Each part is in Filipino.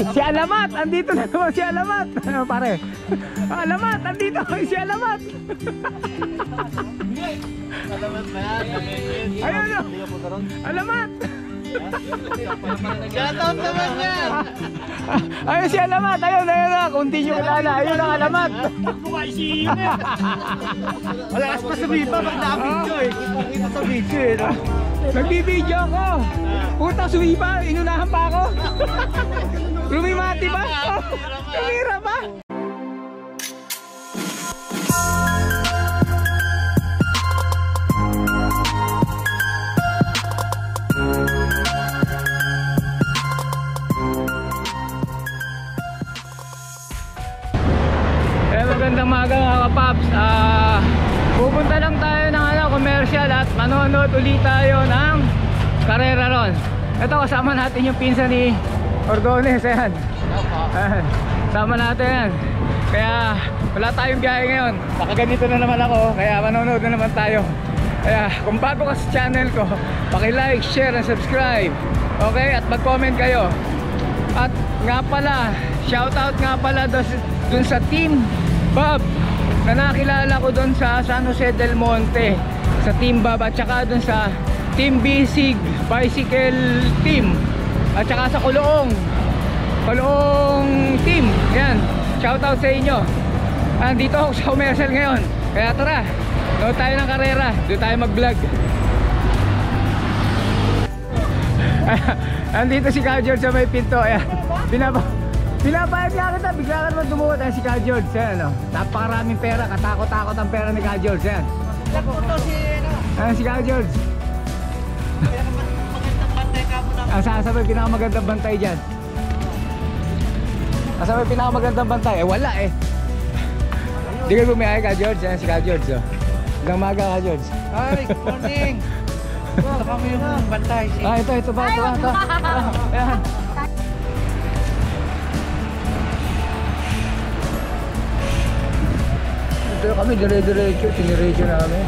Si Alamat, andito na naman si Alamat. Pare. Alamat, andito si Alamat. Alamat ba yan? Ayun o. Alamat. Shoutout naman yan. Ayun si Alamat, ayun na. Kung di nyo kilala, ayun ang Alamat. Mukha si yun eh. Malakas pa sa video pag na-video eh. Kita sa video eh. Nagbibideo ako. Puta, sumipa, inunahan pa ako. Lumimati pa. Tumira pa. Magandang maga mga kapaps. Pupunta lang tayo ng commercial at manonood ulit tayo ng karera ron. Ito, kasama natin yung pinsan ni Ordones. Ayan. Sama natin yan. Kaya wala tayong biyahe ngayon. Baka ganito na naman ako. Kaya manonood na naman tayo. Kaya kung bago ka sa channel ko, paki-like, share, and subscribe. Okay? At mag-comment kayo. At nga pala, shoutout nga pala dun sa Team Bob na nakilala ko doon sa San Jose del Monte, sa Team Bob, at saka doon sa Team Bisig Bicycle Team, at saka sa Kulong Team. Yan, shoutout sa inyo. Andito ako sa commercial ngayon, kaya tara, nood tayo ng karera, doon tayo mag vlog. Andito si Ka George sa may pinto. Ayan, pinabayad nga kita, bigla ka naman dumuot. Ayan si Ka George. Ayan, napakaraming pera, katakot-takot ang pera ni Ka George. Ayan, ayan si Ka George. Magandang bantay ka mo na. Sasabay pinakamagandang bantay dyan. Sasabay pinakamagandang bantay. Eh wala eh. Di kayo bumiyahe Ka George. Ayan si Ka George. Magandang maga Ka George. Hi, good morning. Ito kami yung bantay. Ito ba? Ayan. Ito kami, dire-diretso, siniretso namin.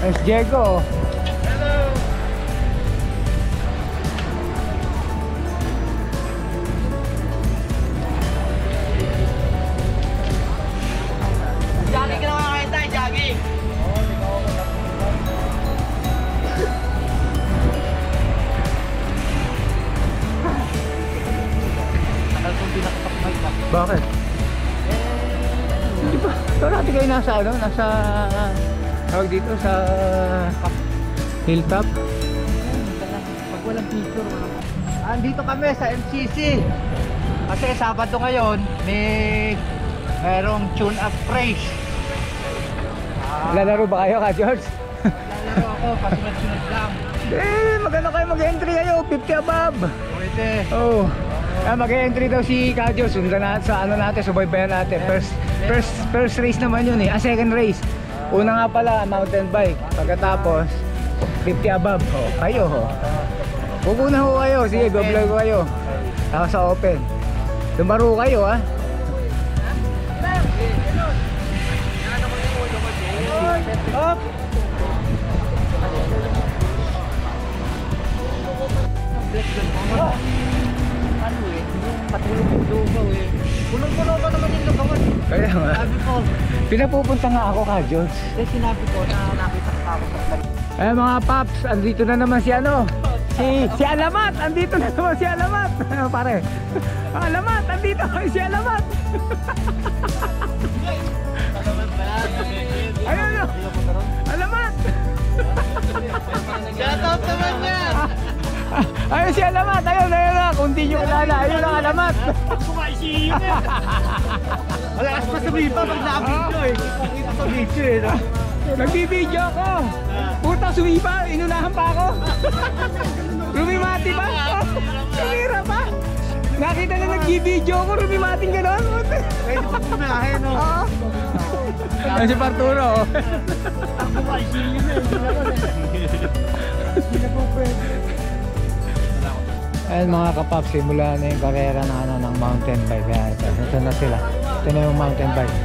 Ay, si Diego. Hello. Jogging ka naman kayo tayo, jogging. Bakit? Di ba? Parati kayo nasa ano? Nasa tawag dito sa hilltop? Pag walang picture, andito kami sa MCC. Kasi Sabado ngayon, merong tune up race. Lalaro ba kayo Ka George? Lalaro ako, pasunod-sunod lang. Maganda kayo mag-entry kayo, 50 above. Pwede. Oh. Mag-entry daw si Ka George. Sundan natin sa ano natin, subaybayan natin. First race naman yun eh. Second race. Una nga pala, mountain bike. Pagkatapos, 50 above. Kayo ho. Pupuna ho kayo. Sige, go-vlog ko kayo. Ako sa open. Lumaro kayo ha. Up! Ano eh, patulog yung lugaw eh. Punong-puno pa naman yung lugawan. Kaya nga. Sabi ko, Pinapupunta nga ako Ka George. sinabi ko na nakita ko ako sa vlog. Mga paps, andito na naman si ano? Si Alamat, andito na naman si Alamat. Pare. Alamat, andito si Alamat. Alamat ba yan? Ayun o. Alamat. Shoutout naman yan! Ayun si Alamat, ayun na. Kung di nyo kilala, ayun ang Alamat. Mukha si yun eh. Malakas pa sa video pag na-video eh. Kita sa video eh. Nagbibideo ako. Puta, sumipa, inunahan pa ako. Lumimati pa. Tumira pa. Nakita na nagbibideo ako, lumimating gano'n. Pwede pa pumahe no? Oo. Ayun si Parturo. Mukha si yun eh. Hindi na po pwede. Ayun mga kapap, simula na yung karera ng mountain bike. Ito na sila. Ito na yung mountain bike.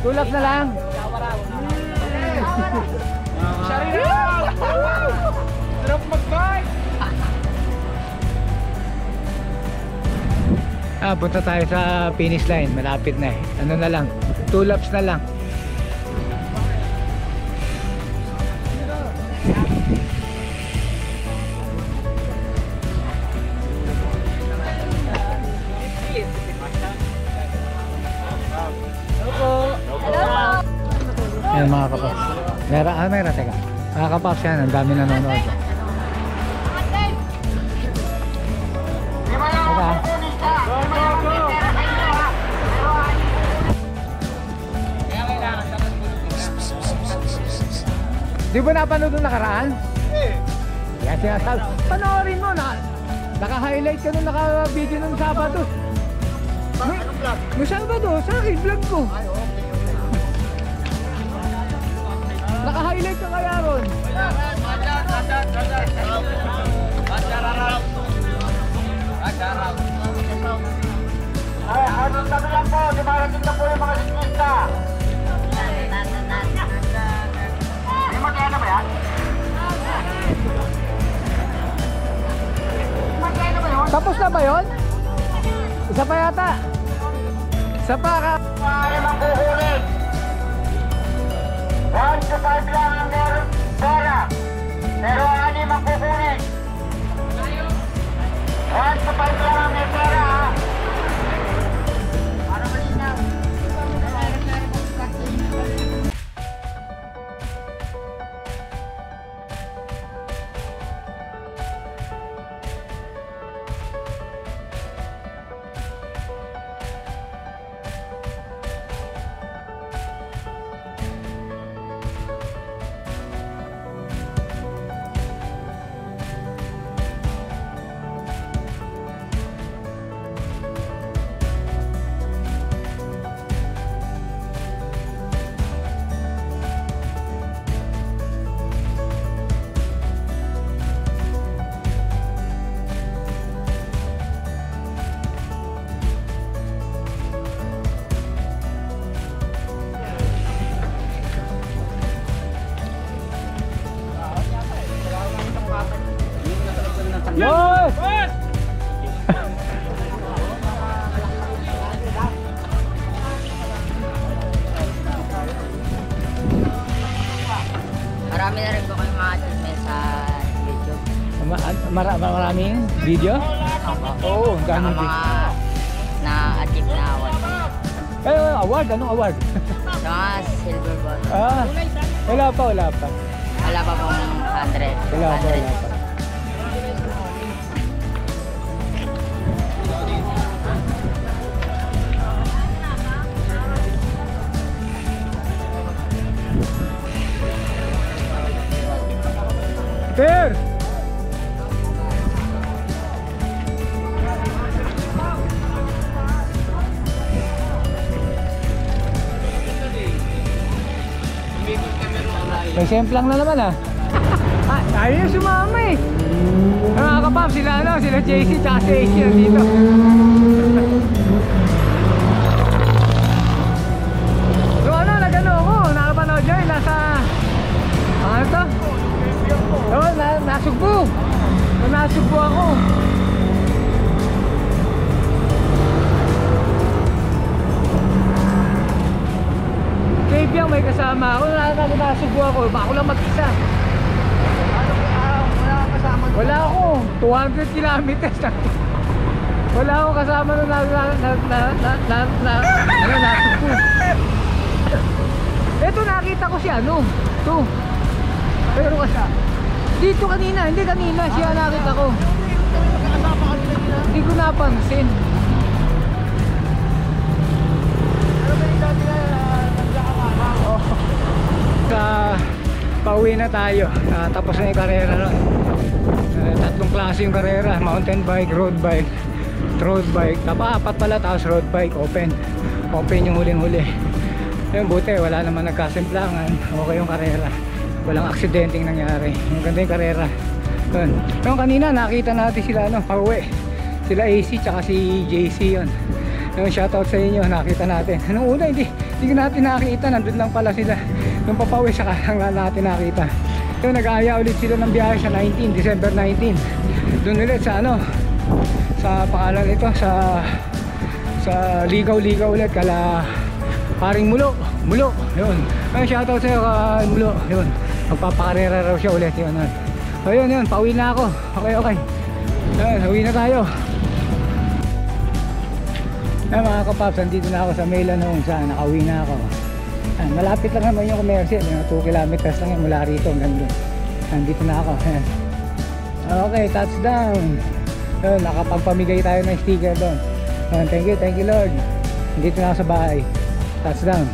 Tulap na lang. Sarap mag-bike! Punta tayo sa finish line. Malapit na eh. Ano na lang, 2 laps na lang. Ayan mga kapaps. Meron, teka. Mga kapaps yan, ang dami nanonood. Teka. Di ba napanood nung nakaraan? Yan sinasabi. Panoorin mo na. Naka-highlight ka nung naka-video nung Sabado. Anong vlog? Nung Sabado, sa akin, vlog ko. Naka-highlight ka kaya ron. Anong sabi lang po, dumarating na po yung mga siklista. Hindi mo kaya na ba yan? Magkano ba yun? Tapos na ba yun? Isa pa yata. Isa pa ka. Maaari magkukulit. 1 to 5 lang ang meron pera. Pero 6 ang kukulit. 1 to 5 lang ang may pera ha. Para malinaw. Yes! Marami na rin po kayong mga chismis sa YouTube. Maraming video? Oo, Saka ganun din. mga na-achieve na award. Award? Anong award? Sa mga silver ball. Wala pa. Wala pa pong 100. Wala pa. Per! May semplang na naman ah. Ayaw yung sumama eh. Mga kapap, sila JC tsaka si AC nandito. So nagano ako, nakapanood nyo yung nasa ano to? Oo, nasugbo. Nasugbo ako. Baby ang may kasama ako, nasugbo ako. Ako lang mag-isa. Wala kang kasama. Wala ako, 200 kilometers na. Wala ako kasama nung nasugbo. Eto nakita ko si ano, to. Pero kasi dito kanina, hindi kanina siya nakita ko. Hindi ko napansin. Pauwi na tayo. Tapos na yung karera ron. Tatlong klase yung karera, mountain bike, road bike, apat pala, tapos road bike, open yung huling-huli. Ayun, buti wala naman nagkasimplangan. Okay yung karera, walang aksidenteng nangyari. Yung ganda yung karera yun. Yung kanina nakita natin sila pauwi, sila AC tsaka si JC yun. Yung shoutout sa inyo, nakita natin. Nung una hindi natin nakita, nandun lang pala sila. Nung papauwi saka lang natin nakita. So nag-aaya ulit sila ng biyahe sa December 19. Doon ulit sa ano, sa pangalan ito, sa ligaw-ligaw ulit kala paring Mulo, yun. Ay, shoutout sa'yo Mulo, yun. Magpapakarera raw siya ulit, yun. Ayun, pauwi na ako. Okay. Ayun, uwi na tayo. Ay, mga kapaps, andito na ako sa Mailan Homes, nakauwi na ako. Ay, malapit lang naman yung commercial, 2 kilometers lang yun mula rito hanggang doon. Andito na ako. Okay, touchdown. Ayun, nakapagpamigay tayo ng sticker doon. Thank you Lord. Andito na ako sa bahay. Touchdown.